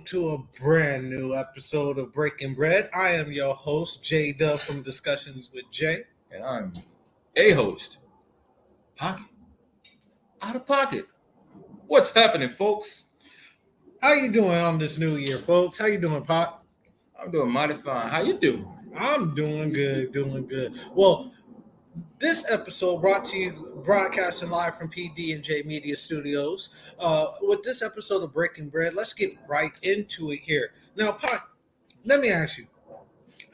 welcome to a brand new episode of Breaking Bread. I am your host, J Dub from Discussions with Jay. And I'm a host, Pockett. Out of pocket. What's happening, folks? How you doing on this new year, folks? How you doing, Pop? I'm doing mighty fine. How you doing? I'm doing good. Well, this episode brought to you, broadcasting live from PD&J Media Studios. With this episode of Breaking Bread, let's get right into it here. Now, Pop, let me ask you,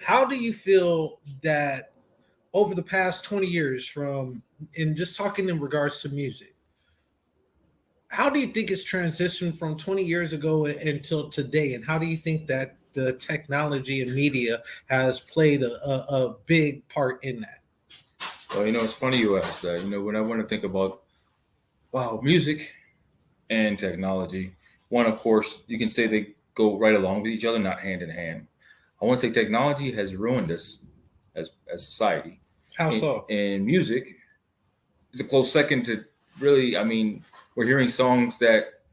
how do you feel that over the past 20 years and just talking in regards to music, how do you think it's transitioned from 20 years ago until today? And how do you think that the technology and media has played a big part in that? Well, it's funny you ask that. When I want to think about, music and technology, one, of course, you can say they go right along with each other, not hand in hand. I want to say technology has ruined us as society. How so? And music is a close second to really, we're hearing songs that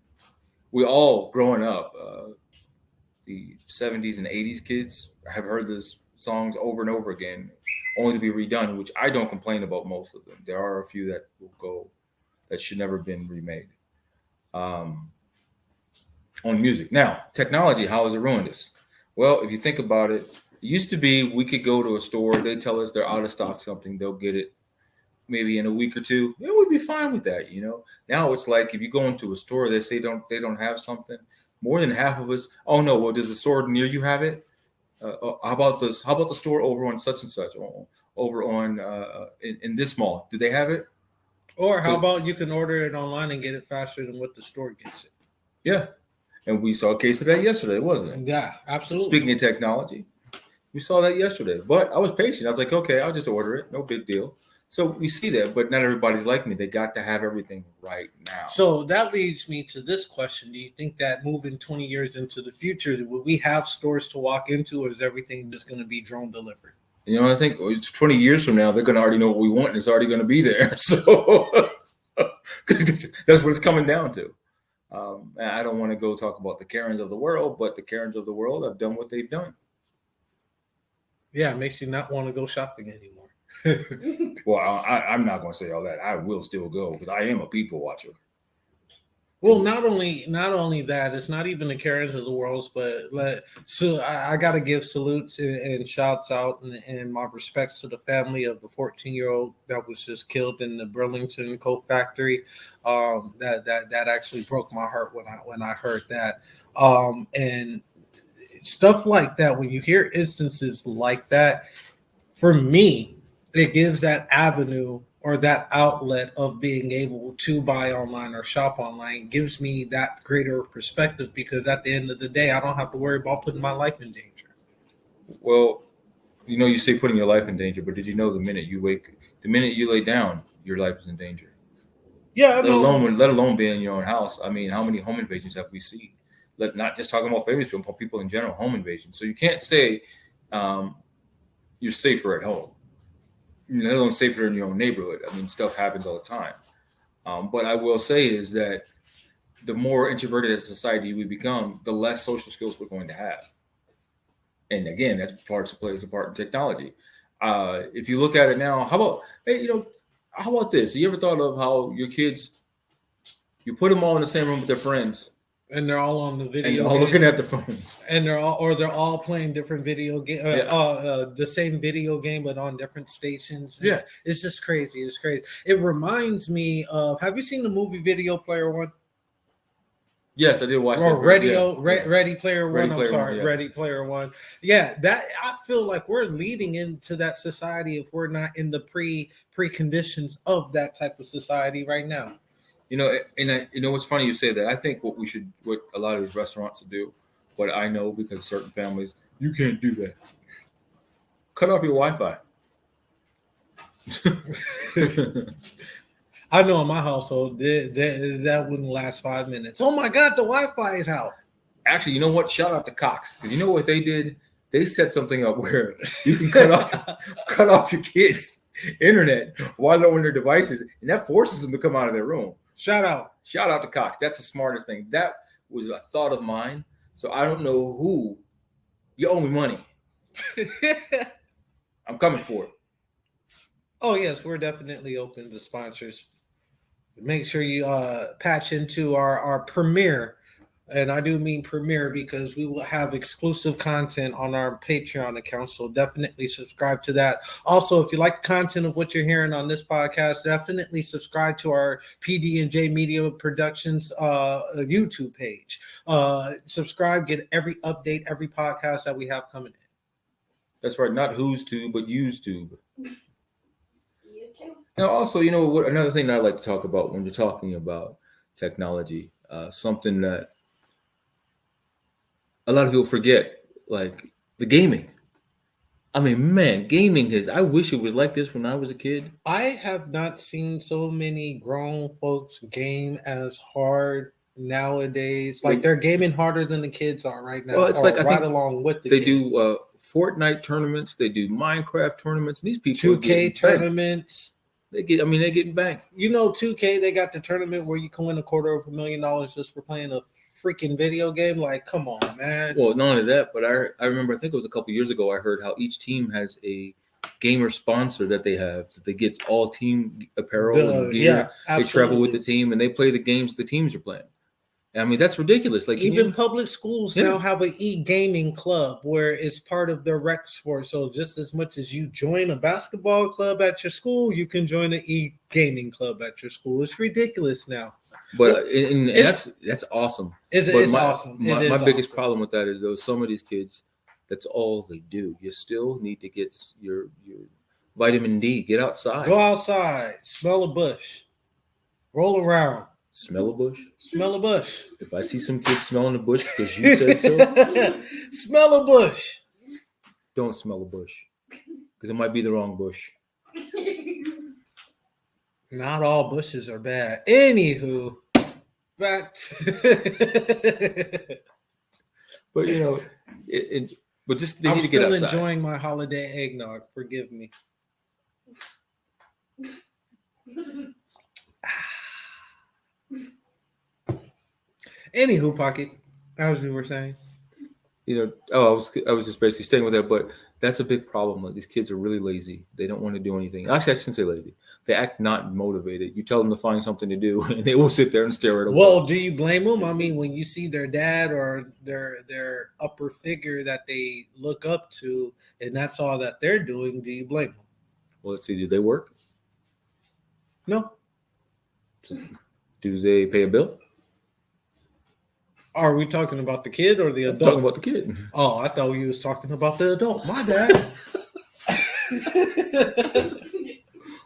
we all growing up, the 70s and 80s kids have heard those songs over and over again, only to be redone, which I don't complain about most of them. There are a few that will go that should never have been remade on music. Now, technology, how has it ruined us? Well, if you think about it, it used to be we could go to a store, they tell us they're out of stock something, they'll get it maybe in a week or two. Yeah, we'd be fine with that, Now it's like if you go into a store, they say they don't have something. More than half of us, oh no, well, does the store near you have it? How about this? How about the store over on such and such, over on in this mall? Do they have it? Or how about you can order it online and get it faster than what the store gets it? Yeah, and we saw a case of that yesterday, wasn't it? Yeah, absolutely. Speaking of technology, we saw that yesterday. But I was patient. I was like, okay, I'll just order it. No big deal. So we see that, but not everybody's like me. They got to have everything right now. So that leads me to this question. Do you think that moving 20 years into the future, will we have stores to walk into, or is everything just going to be drone delivered? I think it's 20 years from now, they're going to already know what we want, and it's already going to be there. So that's what it's coming down to. I don't want to go talk about the Karens of the world, but the Karens of the world have done what they've done. Yeah, it makes you not want to go shopping anymore. Well, I'm not going to say all that. I will still go because I am a people watcher. Well, not only that, it's not even the Karens of the world, but so I got to give salutes and shouts out and my respects to the family of the 14-year-old that was just killed in the Burlington coat factory. That actually broke my heart when I heard that. And stuff like that, when you hear instances like that, for me, it gives that avenue or that outlet of being able to buy online or shop online, gives me that greater perspective, because at the end of the day, I don't have to worry about putting my life in danger. Well, you say putting your life in danger, but did you know the minute you lay down, your life is in danger? Yeah, let alone being in your own house. How many home invasions have we seen? Not just talking about famous people, but people in general, home invasions. So you can't say you're safer at home. Let alone safer in your own neighborhood. Stuff happens all the time. But I will say is that the more introverted as a society we become, the less social skills we're going to have. And again, that plays a part in technology. If you look at it now, how about this? You ever thought of how your kids, you put them all in the same room with their friends, and they're all on the video, and they're all looking at the phones, and they're all playing different video game, the same video game but on different stations. Yeah, it's just crazy. It's crazy. It reminds me of. Have you seen the movie Video Player One? Yes, I did watch. Or Ready Player One. Ready Player One. Yeah, that I feel like we're leading into that society if we're not in the preconditions of that type of society right now. What's funny you say that. I think what a lot of these restaurants will do, what I know because certain families, you can't do that. Cut off your Wi-Fi. I know in my household that wouldn't last 5 minutes. Oh my God, the Wi-Fi is out. Actually, you know what? Shout out to Cox, because you know what they did? They set something up where you can cut off your kids' internet while they're on their devices, and that forces them to come out of their room. Shout out to Cox. That's the smartest thing. That was a thought of mine So I don't know who. You owe me money. I'm coming for it. Oh yes, we're definitely open to sponsors. Make sure you patch into our premiere, and I do mean premiere because we will have exclusive content on our Patreon account. So definitely subscribe to that. Also, if you like the content of what you're hearing on this podcast, definitely subscribe to our PD&J Media Productions YouTube page. Subscribe, get every update, every podcast that we have coming in. That's right. Not who's tube, but used tube. Now, also, what? Another thing that I like to talk about when you're talking about technology, something that a lot of people forget, like the gaming. I mean, man, gaming is. I wish it was like this when I was a kid. I have not seen so many grown folks game as hard nowadays. Like they're gaming harder than the kids are right now. Well, it's like I right think along with the they kids. do Fortnite tournaments, they do Minecraft tournaments. These people 2K tournaments. They're getting banked. 2K, they got the tournament where you can win $250,000 just for playing a freaking video game. Like, come on, man. Well, not only that, but I remember, I think it was a couple years ago, I heard how each team has a gamer sponsor that they have. That they get all team apparel and gear. Yeah, they travel with the team and they play the games the teams are playing. I mean, that's ridiculous. Like even public schools now have an e-gaming club where it's part of their rec sport. So just as much as you join a basketball club at your school, you can join an e-gaming club at your school. It's ridiculous now. But that's awesome. It's awesome. My biggest problem with that is though some of these kids, that's all they do. You still need to get your vitamin D. Get outside. Go outside. Smell a bush. Roll around. Smell a bush? Smell a bush. If I see some kids smelling a bush because you said so. Smell a bush. Don't smell a bush. Because it might be the wrong bush. Not all bushes are bad. Anywho, back to but but just they I'm need to get outside. I'm still enjoying my holiday eggnog. Forgive me. Anywho, Pocket, as you were saying. I was just basically staying with that, but that's a big problem. Like, these kids are really lazy. They don't want to do anything. Actually, I shouldn't say lazy. They act not motivated. You tell them to find something to do, and they will sit there and stare at a wall. Well, do you blame them? I mean, when you see their dad or their upper figure that they look up to, and that's all that they're doing, do you blame them? Well, let's see. Do they work? No. Do they pay a bill? Are we talking about the kid or the adult? I'm talking about the kid. Oh, I thought you was talking about the adult. My bad.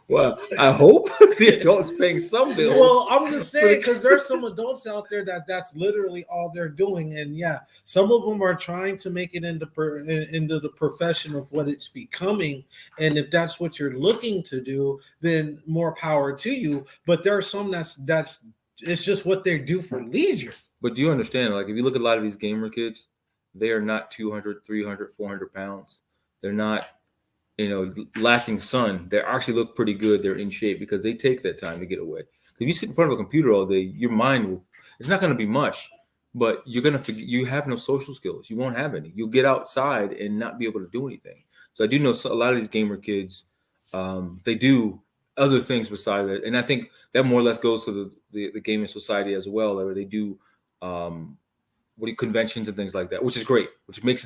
Well, I hope the adult's paying some bills. Well, I'm just saying because there's some adults out there that's literally all they're doing, and yeah, some of them are trying to make it into the profession of what it's becoming. And if that's what you're looking to do, then more power to you. But there are some that's it's just what they do for leisure. But do you understand? Like, if you look at a lot of these gamer kids, they are not 200, 300, 400 pounds. They're not, lacking sun. They actually look pretty good. They're in shape because they take that time to get away. If you sit in front of a computer all day, your mind it's not going to be much, but you're going to forget. You have no social skills. You won't have any. You'll get outside and not be able to do anything. So I do know a lot of these gamer kids, they do other things besides it. And I think that more or less goes to the gaming society as well, where they do conventions and things like that, which is great, which makes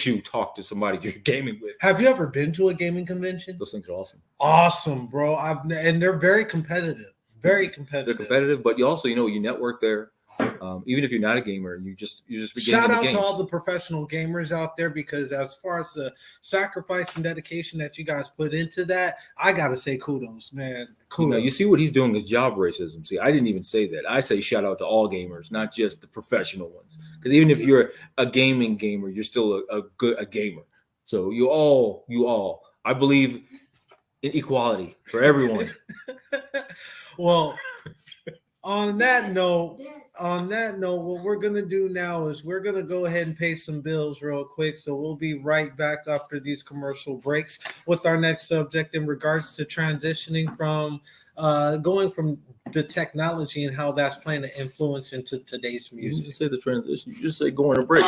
you talk to somebody you're gaming with. Have you ever been to a gaming convention? Those things are awesome, bro. And they're very competitive. They're competitive, but you also you network there. Even if you're not a gamer, you just shout out to all the professional gamers out there, because as far as the sacrifice and dedication that you guys put into that, I gotta say kudos, man. Kudos. You see what he's doing is job racism. See, I didn't even say that. I say shout out to all gamers, not just the professional ones. Because even if you're a gaming gamer, you're still a gamer. So you all, I believe in equality for everyone. Well, on that note, what we're going to do now is we're going to go ahead and pay some bills real quick. So we'll be right back after these commercial breaks with our next subject in regards to transitioning from going from the technology and how that's playing an influence into today's You music. just say the transition. You just say going to break.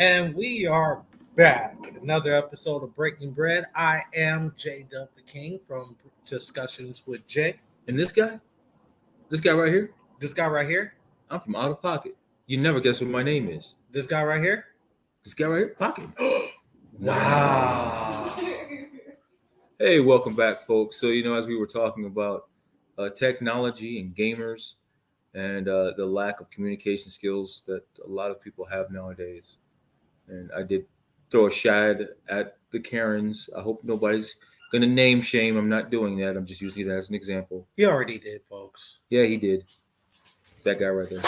And we are back. Another episode of Breaking Bread. I am J Dub the King from Discussions with Jay. And this guy right here, This guy right here. I'm from out of Pocket. You never guess what my name is. This guy right here. This guy right here, Pocket. Wow. Hey, welcome back, folks. So, as we were talking about technology and gamers and the lack of communication skills that a lot of people have nowadays. And I did throw a shad at the Karens. I hope nobody's going to name shame. I'm not doing that. I'm just using that as an example. He already did, folks. Yeah, he did. That guy right there.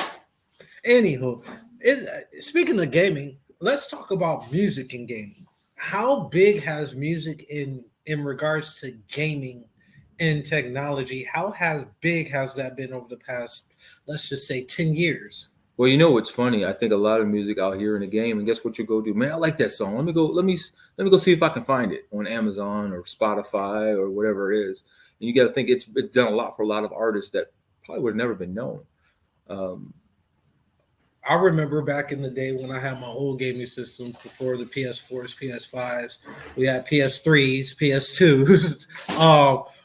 Anywho, speaking of gaming, let's talk about music and gaming. How big has music in regards to gaming and technology? How big has that been over the past, let's just say, 10 years? Well, what's funny? I think a lot of music out here in the game, and guess what you go do? Man, I like that song. Let me go see if I can find it on Amazon or Spotify or whatever it is. And you got to think it's done a lot for a lot of artists that probably would have never been known. I remember back in the day when I had my old gaming systems before the PS4s, PS5s, we had PS3s, PS2s.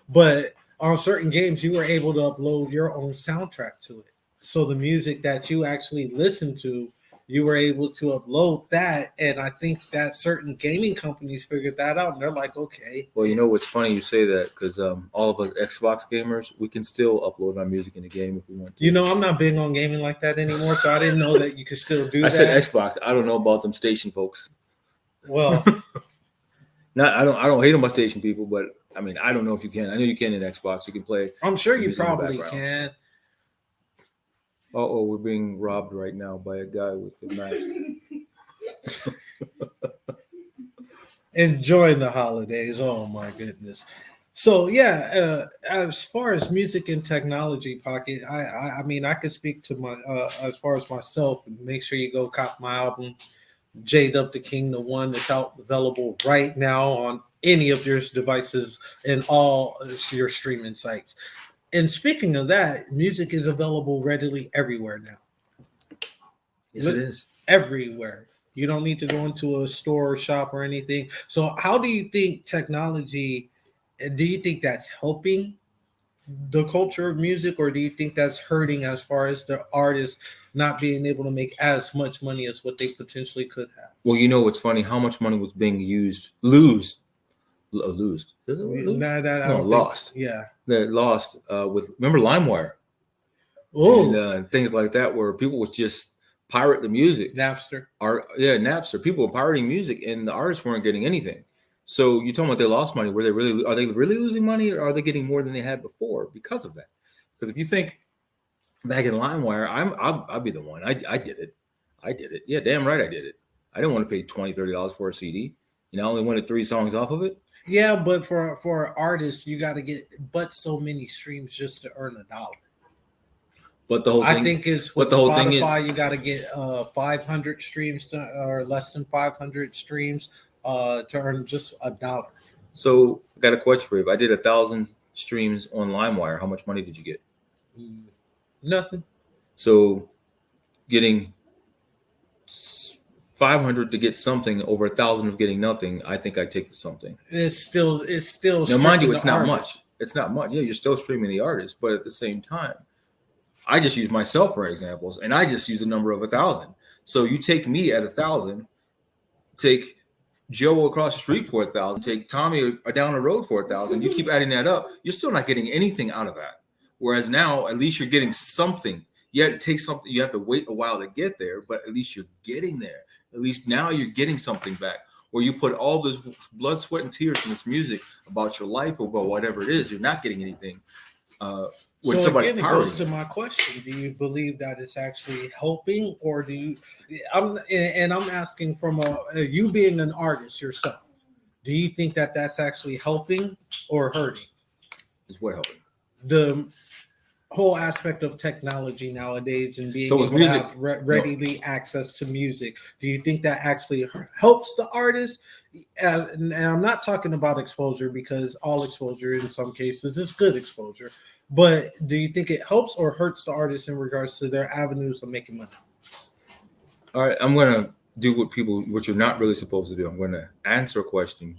But on certain games, you were able to upload your own soundtrack to it. So the music that you actually listen to, you were able to upload that. And I think that certain gaming companies figured that out. And they're like, okay. Well, what's funny you say that because all of us Xbox gamers, we can still upload our music in the game if we want to. I'm not big on gaming like that anymore. So I didn't know that you could still do that. I said Xbox. I don't know about them station folks. Well, I don't hate on my station people, but I mean, I don't know if you can. I know you can in Xbox. You can play. I'm sure you probably can. Oh, we're being robbed right now by a guy with a mask. Enjoying the holidays. Oh my goodness. So yeah, as far as music and technology, Pocket, I mean I could speak to my as far as myself. Make sure you go cop my album, J Dub the King, the one that's out available right now on any of your devices and all your streaming sites. And speaking of that, music is available readily everywhere now. Yes, it is. Everywhere. You don't need to go into a store or shop or anything. So how do you think technology, do you think that's helping the culture of music, or do you think that's hurting as far as the artists not being able to make as much money as what they potentially could have? Well, what's funny? How much money was being lost. Yeah. That lost with, remember LimeWire? Oh, and things like that, where people would just pirate the music. Napster. Napster. People were pirating music, and the artists weren't getting anything. So you're talking about they lost money. Are they really losing money, or are they getting more than they had before because of that? Because if you think back in LimeWire, I'll be the one. I did it. Yeah, damn right I did it. I didn't want to pay $20-$30 for a CD. I only wanted 3 songs off of it. Yeah, but for artists, you got to get so many streams just to earn $1. But the whole thing, I think it's with Spotify, you got to get 500 streams or less than 500 streams to earn just $1. So I got a question for you. If I did 1,000 streams on LimeWire, how much money did you get? Nothing. So getting 500 to get something over 1,000 of getting nothing, I think I take the something. It's still. Now, mind you, it's the not artist. much. It's not much. Yeah, you're still streaming the artist, but at the same time, I just use myself for examples, and I just use a number of 1,000. So you take me at 1,000, take Joe across the street for 1,000, take Tommy down the road for 1,000. You keep adding that up, you're still not getting anything out of that. Whereas now, at least you're getting something. Yeah, it takes something. You have to wait a while to get there, but at least you're getting there. At least now you're getting something back. Where you put all this blood, sweat, and tears in this music about your life or about whatever it is, you're not getting anything. When So somebody's again, it powering goes to my question: do you believe that it's actually helping, or do you? I'm asking from you being an artist yourself. Do you think that that's actually helping or hurting? is what helping. The whole aspect of technology nowadays and being So able with music, to have readily access to music, do you think that actually helps the artist? And I'm not talking about exposure, because all exposure in some cases is good exposure, but do you think it helps or hurts the artist in regards to their avenues of making money? All right, I'm gonna do what you're not really supposed to do. I'm gonna answer a question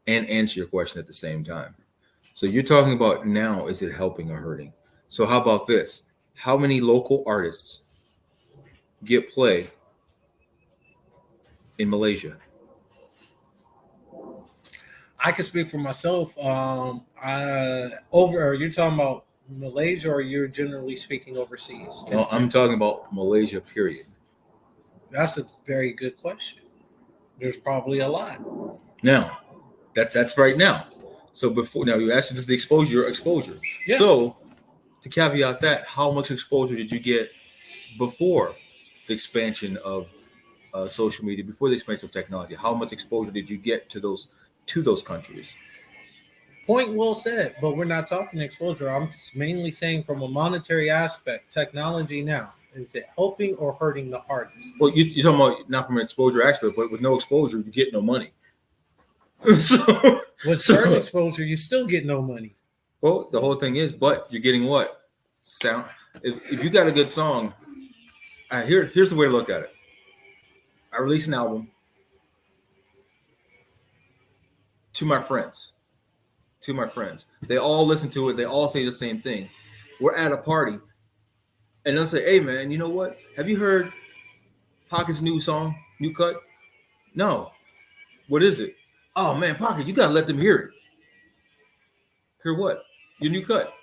and answer your question at the same time. So you're talking about now, is it helping or hurting? So how about this? How many local artists get play in Malaysia? I can speak for myself. You're talking about Malaysia, or you're generally speaking overseas? No, I'm talking about Malaysia, period. That's a very good question. There's probably a lot. Now, that's right now. So before, now you asked me, this is the exposure. Yeah. So to caveat that, how much exposure did you get before the expansion of social media, before the expansion of technology? How much exposure did you get to those countries? Point well said, but we're not talking exposure. I'm mainly saying from a monetary aspect, technology now, is it helping or hurting the artist? Well, you're talking about not from an exposure aspect, but with no exposure, you get no money. So, With certain exposure, you still get no money. well, the whole thing is, but you're getting what? Sound. If you got a good song, here's the way to look at it. I release an album to my friends. They all listen to it. They all say the same thing. We're at a party, and they'll say, "Hey, man, you know what? Have you heard Pockett's new song, new cut?" No. What is it? Oh, man, Pockett, you got to let them hear it. Hear what? Your new cut.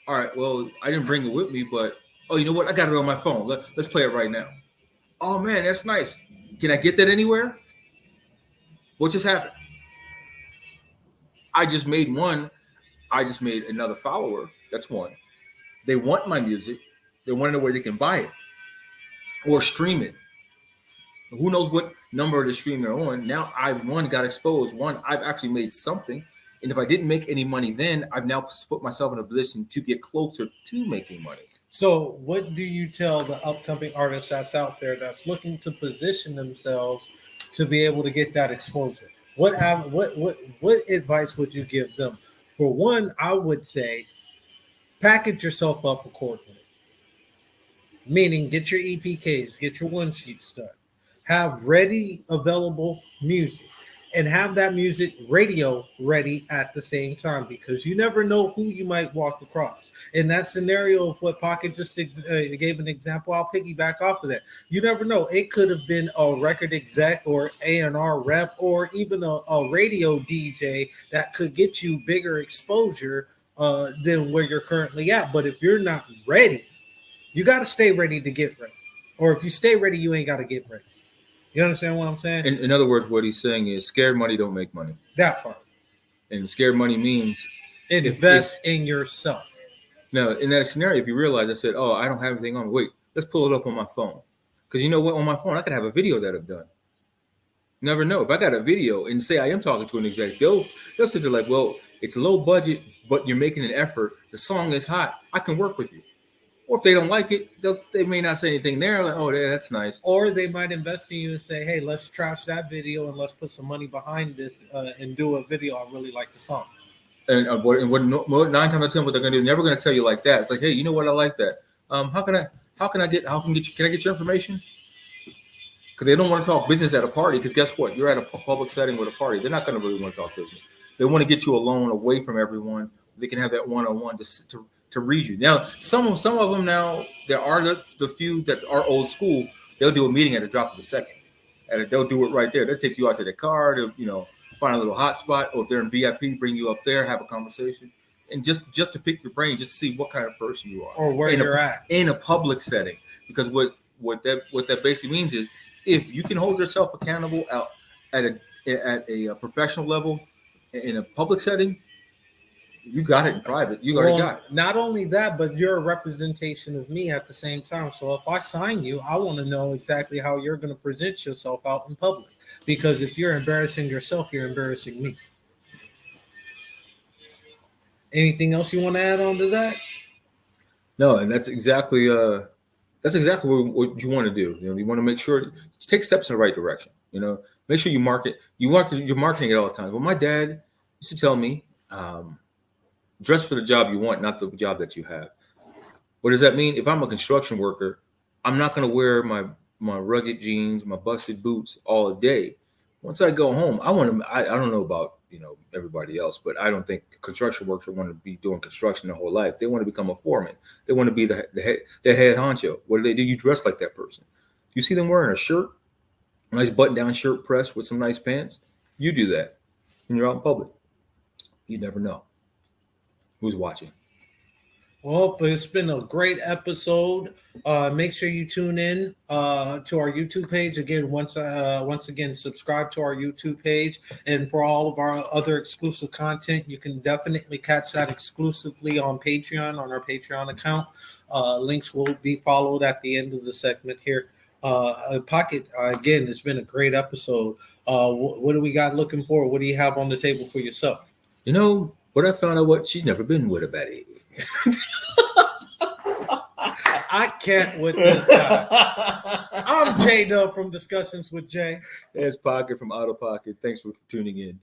All right, well, I didn't bring it with me, but, oh, you know what? I got it on my phone. Let's play it right now. Oh, man, that's nice. Can I get that anywhere? What just happened? I just made another follower. That's one. They want my music. They want to know where they can buy it or stream it. Who knows what number of the stream they're on. Now got exposed. I've actually made something. And if I didn't make any money then, I've now put myself in a position to get closer to making money. So what do you tell the upcoming artists that's out there that's looking to position themselves to be able to get that exposure? What advice would you give them? For one, I would say package yourself up accordingly. Meaning get your EPKs, get your one sheets done. Have ready, available music, and have that music radio ready at the same time, because you never know who you might walk across. In that scenario of what Pockett just gave an example, I'll piggyback off of that. You never know. It could have been a record exec or A&R rep or even a radio DJ that could get you bigger exposure than where you're currently at. But if you're not ready, you got to stay ready to get ready. Or if you stay ready, you ain't got to get ready. You understand what I'm saying? In other words, what he's saying is scared money don't make money. That part. And scared money means invest in yourself. Now, in that scenario, if you realize I said, oh, I don't have anything on, wait, let's pull it up on my phone. Because you know what? On my phone, I could have a video that I've done. Never know. If I got a video and say I am talking to an exec, they'll sit there like, well, it's low budget, but you're making an effort. The song is hot. I can work with you. Or if they don't like it, they may not say anything there. Like, oh, yeah, that's nice. Or they might invest in you and say, hey, let's trash that video and let's put some money behind this and do a video. I really like the song. And what 9 times out of 10 what they're gonna do, they're never gonna tell you like that. It's like, hey, you know what, I like that. How can I get your information? Because they don't want to talk business at a party. Because guess what? You're at a public setting with a party. They're not going to really want to talk business. They want to get you alone, away from everyone. They can have that one-on-one to read you. Now, some of them now, there are the few that are old school. They'll do a meeting at the drop of a second, and they'll do it right there. They'll take you out to their car to find a little hot spot, or if they're in VIP, bring you up there, have a conversation, and just to pick your brain, just to see what kind of person you are, or where you're at in a public setting. Because what that basically means is, if you can hold yourself accountable out at a professional level in a public setting, you got it in private. You already got it. Not only that, but you're a representation of me at the same time. So if I sign you, I want to know exactly how you're going to present yourself out in public. Because if you're embarrassing yourself, you're embarrassing me. Anything else you want to add on to that? No, and that's exactly what you want to do. You want to make sure you take steps in the right direction. Make sure you market. You're marketing at all times. Well, my dad used to tell me, dress for the job you want, not the job that you have. What does that mean? If I'm a construction worker, I'm not going to wear my rugged jeans, my busted boots all day. Once I go home, I don't know about everybody else, but I don't think construction workers want to be doing construction their whole life. They want to become a foreman. They want to be the head honcho. What do? You dress like that person. You see them wearing a shirt, a nice button-down shirt pressed with some nice pants. You do that when you're out in public. You never know who's watching. Well, it's been a great episode. Make sure you tune in to our YouTube page. Again, once again, subscribe to our YouTube page. And for all of our other exclusive content, you can definitely catch that exclusively on Patreon, on our Patreon account. Links will be followed at the end of the segment here. Pockett, again, it's been a great episode. What do we got looking for? What do you have on the table for yourself? What I found out, she's never been with a baddie. I can't with this guy. I'm J Dub from Discussions with Jay. It's Pockett from Auto Pocket. Thanks for tuning in.